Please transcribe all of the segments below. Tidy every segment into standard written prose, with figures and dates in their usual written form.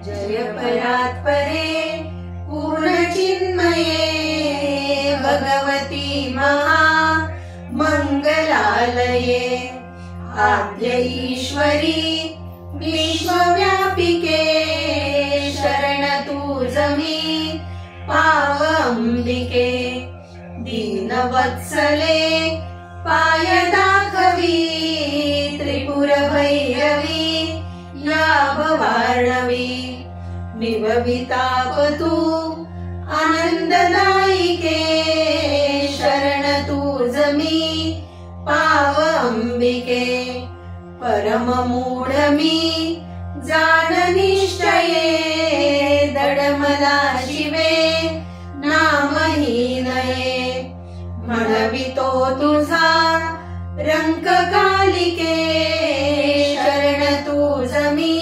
जय परात्परे पूर्णचिन्मये भगवती महा मंगलालये आद्य ईश्वरी विश्वव्यापिके शरण तुझमी पाव अंबिके दीनवत्सले पाय दाखवी त्रिपुर भैरवी या भवार्णवी निवविताप तू आनंददायिके शरण तुझमी पाव अंबिके परम मूढ मी जाण निश्चये दडमला शिवे नामहीनये म्हणवितो तुझा रंक कालिके शरण तुझमी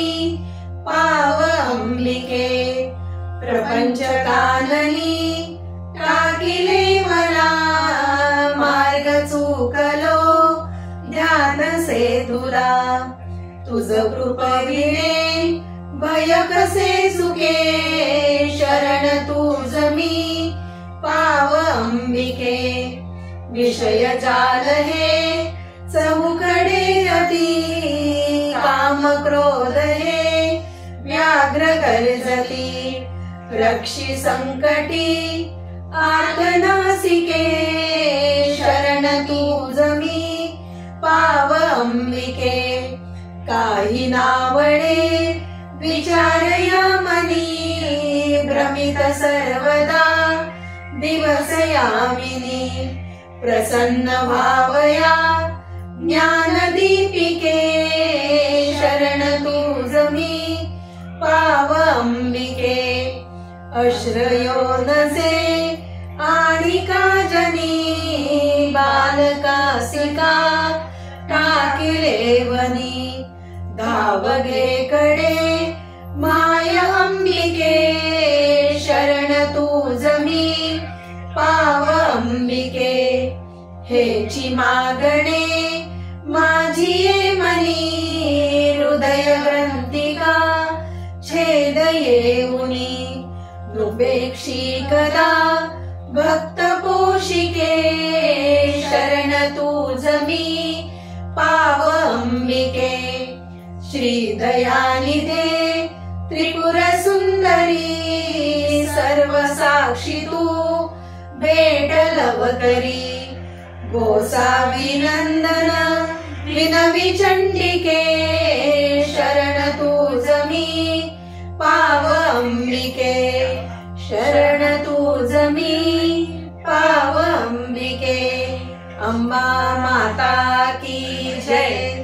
पाव अंबिके प्रपंच काननी टाकिले मला मार्ग चुकलो ध्यान से तुला तुझ कृपविने भय कसे सुके शरण तुझमी पाव अंबिके विषय जाल हे चहूकडे अति काम क्रोध हे व्याघ्र गर्जती रक्षी संकटी आर्तनासिके शरण तुझमी पाव अंबिके काही नावडे विचारया मनी भ्रमित सर्वदा दिवस यामिनी प्रसन्न भावया ज्ञान दीपिके शरण तुझमी पाव अंबिके अश्रयोनसे आणि काजनी बालकासिका टाकिले वनी धावगे कडे माय अंबिके शरण तुझमी पाव अंबिके हेची मागणे माझी ये मनी हृदय ग्रंथिका छेद येऊनी नृपेक्षी कदा भक्त पोषिके शरण तुझमी पाव अंबिके श्रीदयानिधे त्रिपुर सुंदरी सर्व साक्षी तू भेट लवकरी गोसावी नंदन विनवी चंडिके शरण तुझमी पाव अंबिके शरण तुझमी पाव अंबिके अंबा माता की जय।